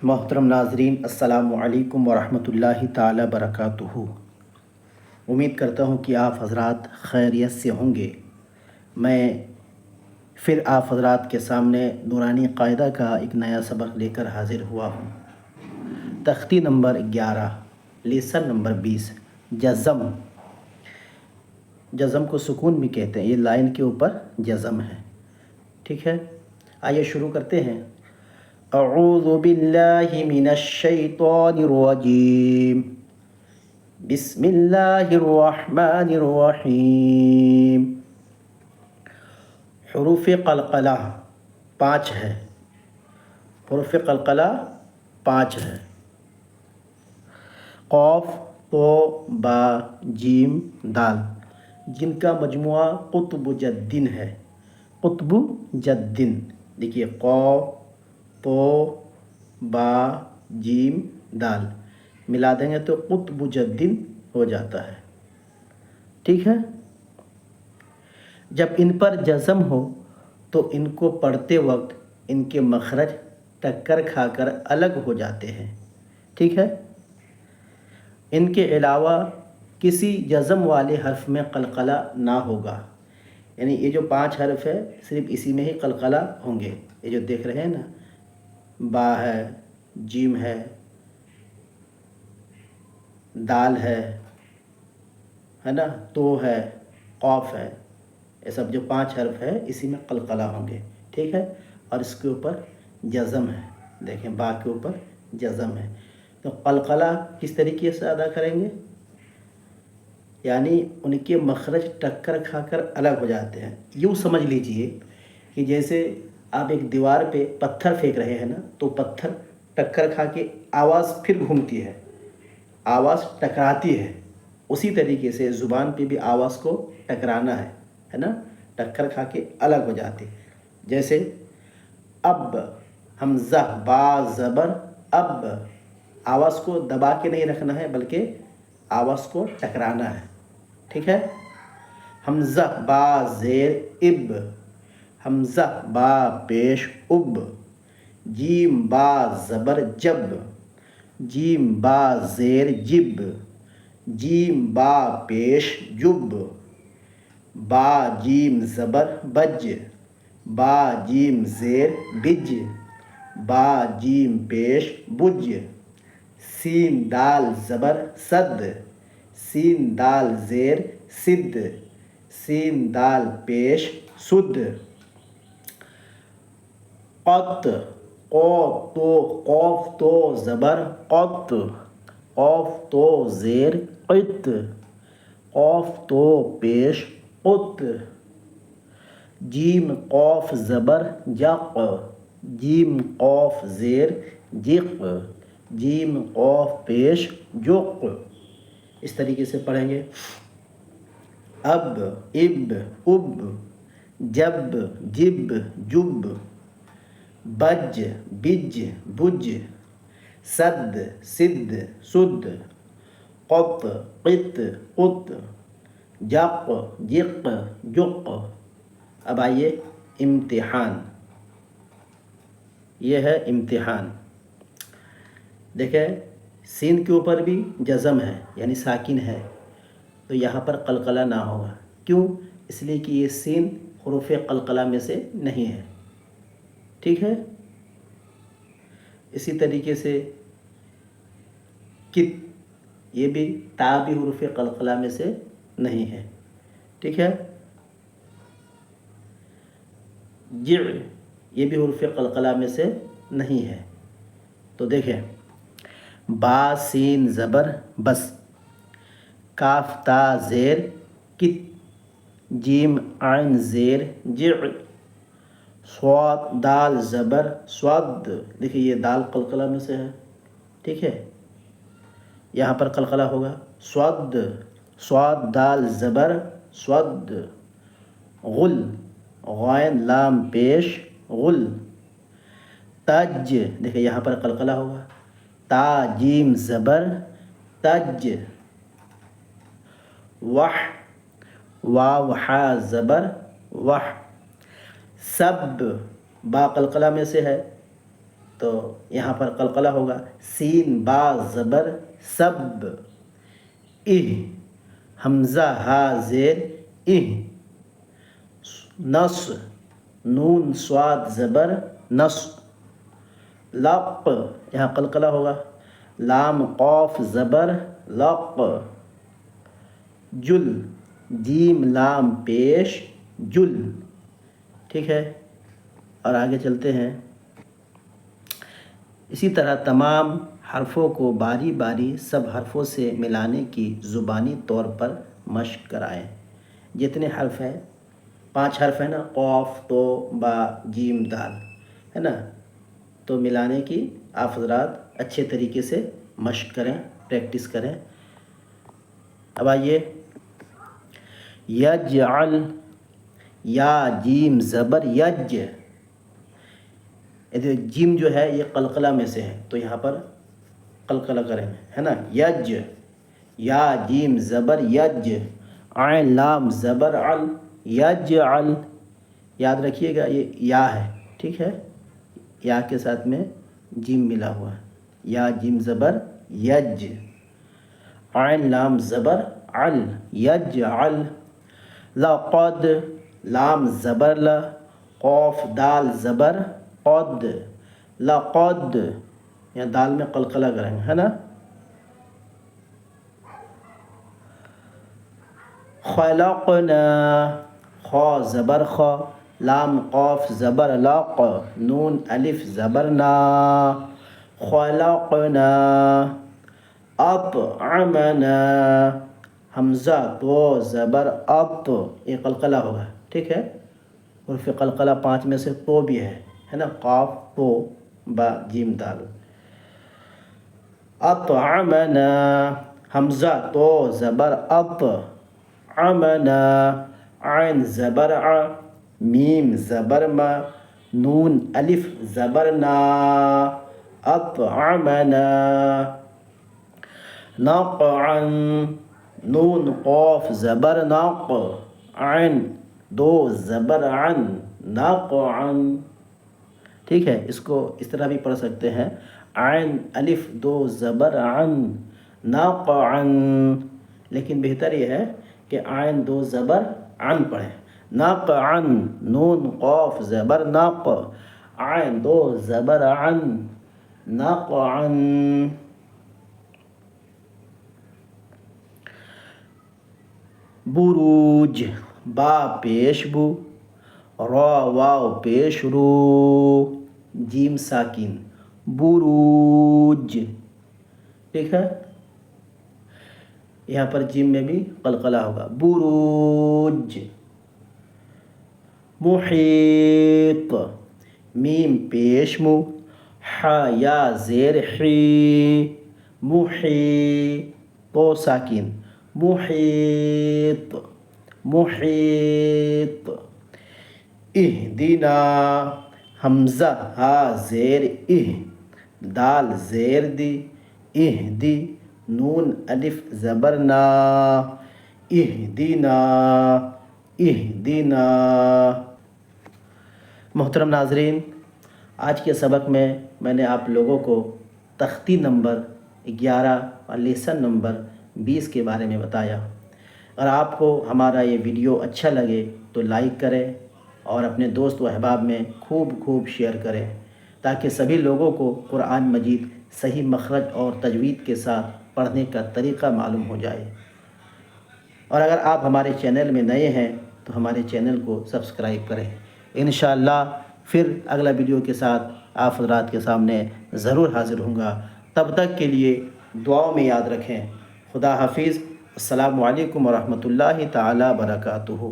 محترم ناظرین، السلام علیکم ورحمۃ اللہ تعالی وبرکاتہ۔ امید کرتا ہوں کہ آپ حضرات خیریت سے ہوں گے۔ میں پھر آپ حضرات کے سامنے نورانی قاعدہ کا ایک نیا سبق لے کر حاضر ہوا ہوں۔ تختی نمبر 11، لیسن نمبر 20، جزم۔ جزم کو سکون بھی کہتے ہیں، یہ لائن کے اوپر جزم ہے، ٹھیک ہے۔ آئیے شروع کرتے ہیں۔ اعوذ باللہ من الشیطان الرجیم، بسم اللہ الرحمن الرحیم۔ حروف قلقلہ 5 ہے، حروف قلقلہ 5 ہے۔ قاف، تو، با، جیم، دال، جن کا مجموعہ قطب جدن ہے۔ قطب جدن، دیکھیے قاف، تو، با، جیم، دال ملا دیں گے تو قطب جدن ہو جاتا ہے، ٹھیک ہے۔ جب ان پر جزم ہو تو ان کو پڑھتے وقت ان کے مخرج ٹکر کھا کر الگ ہو جاتے ہیں، ٹھیک ہے۔ ان کے علاوہ کسی جزم والے حرف میں قلقلہ نہ ہوگا، یعنی یہ جو 5 حرف ہے صرف اسی میں ہی قلقلہ ہوں گے۔ یہ جو دیکھ رہے ہیں نا، با ہے، جیم ہے، دال ہے نا، تو ہے، قاف ہے، یہ سب جو 5 حرف ہے اسی میں قلقلہ ہوں گے، ٹھیک ہے۔ اور اس کے اوپر جزم ہے، دیکھیں با کے اوپر جزم ہے۔ تو قلقلہ کس طریقے سے ادا کریں گے؟ یعنی ان کے مخرج ٹکر کھا کر الگ ہو جاتے ہیں۔ یوں سمجھ لیجئے کہ جیسے آپ ایک دیوار پہ پتھر پھینک رہے ہیں نا، تو پتھر ٹکر کھا کے آواز پھر گھومتی ہے، آواز ٹکراتی ہے۔ اسی طریقے سے زبان پہ بھی آواز کو ٹکرانا ہے نا، ٹکر کھا کے الگ ہو جاتی۔ جیسے اب، حمزہ با زبر اب، آواز کو دبا کے نہیں رکھنا ہے بلکہ آواز کو ٹکرانا ہے، ٹھیک ہے۔ حمزہ با زیر اب، حمزہ با پیش اب، جیم با زبر جب، جیم با زیر جب، جیم با پیش جب، با جیم زبر بج، با جیم زیر بج، با جیم پیش بج، سین دال زبر صد، سین دال زیر سد، سین دال پیش سد۔ قط، قاف تو زبر قط، قاف تو زیر قط، قاف تو پیش قط۔ جیم قاف زبر جق، جیم قاف زیر جق، جیم قاف پیش جق۔ اس طریقے سے پڑھیں گے۔ اب، اب، اب، جب، جب، جب، بج، بج، بج، سد، سد، سد، قط، قط، قط، جق، جق، جق۔ اب آئیے امتحان، یہ ہے امتحان۔ دیکھیں سین کے اوپر بھی جزم ہے، یعنی ساکن ہے، تو یہاں پر قلقلہ نہ ہوگا۔ کیوں؟ اس لیے کہ یہ سین حروف قلقلہ میں سے نہیں ہے، ٹھیک ہے۔ اسی طریقے سے کت، یہ بھی تا بھی حروف قلقلہ میں سے نہیں ہے، ٹھیک ہے۔ جع، یہ بھی حروف قلقلہ میں سے نہیں ہے۔ تو دیکھیں با سین زبر بس، کاف تا زیر کت، جیم عین زیر جع، صاد دال زبر صد، دیکھیے یہ دال قلقلہ میں سے ہے، ٹھیک ہے، یہاں پر قلقلہ ہوگا۔ صد، صاد دال زبر صد، غل، غین لام پیش غل، تج، دیکھیں یہاں پر قلقلہ ہوگا۔ تا جیم زبر تج، وح، واو ہا زبر وح، سب، با قلقلہ میں سے ہے تو یہاں پر قلقلہ ہوگا. سین با زبر سب، حمزہ ہا زیر نص، نون صاد زبر نص. لق، یہاں قلقلہ ہوگا. لام قاف زبر لق. جل، جیم لام پیش جل. ٹھیک ہے، اور آگے چلتے ہیں. اسی طرح تمام حرفوں کو باری باری سب حرفوں سے ملانے کی زبانی طور پر مشق کرائیں. جتنے حرف ہیں، 5 حرف ہیں نا، قاف تو با جیم دال، ہے نا، تو ملانے کی آپ حضرات اچھے طریقے سے مشق کریں، پریکٹس کریں. اب آئیے. یجعل، یا جیم زبر یج. جیم جو ہے یہ قلقلہ میں سے ہے، تو یہاں پر قلقلہ کریں، ہے نا. یج، یا جیم زبر یج. عین لام زبر عل، یجعل. یاد رکھیے گا یہ یا ہے، ٹھیک ہے، یا کے ساتھ میں جیم ملا ہوا ہے. یا جیم زبر یج. عین لام زبر عل، یجعل. لقد، لام زبر ل، قاف دال زبر قد. لقد، یا دال میں قلقلہ کریں، ہے نا. خلقنا، خا زبر خا، لام قاف زبر لاق، نون الف زبر نا. خلقنا. اطعمنا، حمزہ تو زبر اط، یہ قلقلہ ہوگا، ٹھیک ہے. اور پھر قلقلہ 5 میں سے تو بھی ہے نا، قاف تو با جیم دال. اطعمنا، حمزہ تو زبر اط. عمنا، عین زبر ع، میم زبر ما، نون الف زبر نا. اطعمنا. نقعا، نون قاف زبر نق، عین دو زبر عن، نقعا. ٹھیک ہے، اس کو اس طرح بھی پڑھ سکتے ہیں. عین الف دو زبر عن، نقعا. لیکن بہتر یہ ہے کہ عین دو زبر عن پڑھیں. نقعا، نون قاف زبر نق، عین دو زبر عن، نقعا. بروج، با پیش بو، را واو پیش رو، جیم ساکن. بروج، ٹھیک ہے. یہاں پر جیم میں بھی قلقلہ ہوگا. بروج. محیط، میم پیش مو، ح یا زیر حی، محی، تو ساکن. محیط، محیط. اہدنا، حمزہ ہا زیر دال زیر دی، اہدی، نون الف زبر نا. اہدنا، اہدنا. محترم ناظرین، آج کے سبق میں نے آپ لوگوں کو تختی نمبر 11 اور لیسن نمبر 20 کے بارے میں بتایا. اگر آپ کو ہمارا یہ ویڈیو اچھا لگے تو لائک کریں اور اپنے دوست و احباب میں خوب شیئر کریں، تاکہ سبھی لوگوں کو قرآن مجید صحیح مخرج اور تجوید کے ساتھ پڑھنے کا طریقہ معلوم ہو جائے. اور اگر آپ ہمارے چینل میں نئے ہیں تو ہمارے چینل کو سبسکرائب کریں. انشاءاللہ پھر اگلا ویڈیو کے ساتھ آپ حضرات کے سامنے ضرور حاضر ہوں گا. تب تک کے لیے دعاؤں میں یاد رکھیں. خدا حافظ. السلام علیکم ورحمۃ اللہ تعالی وبرکاتہ.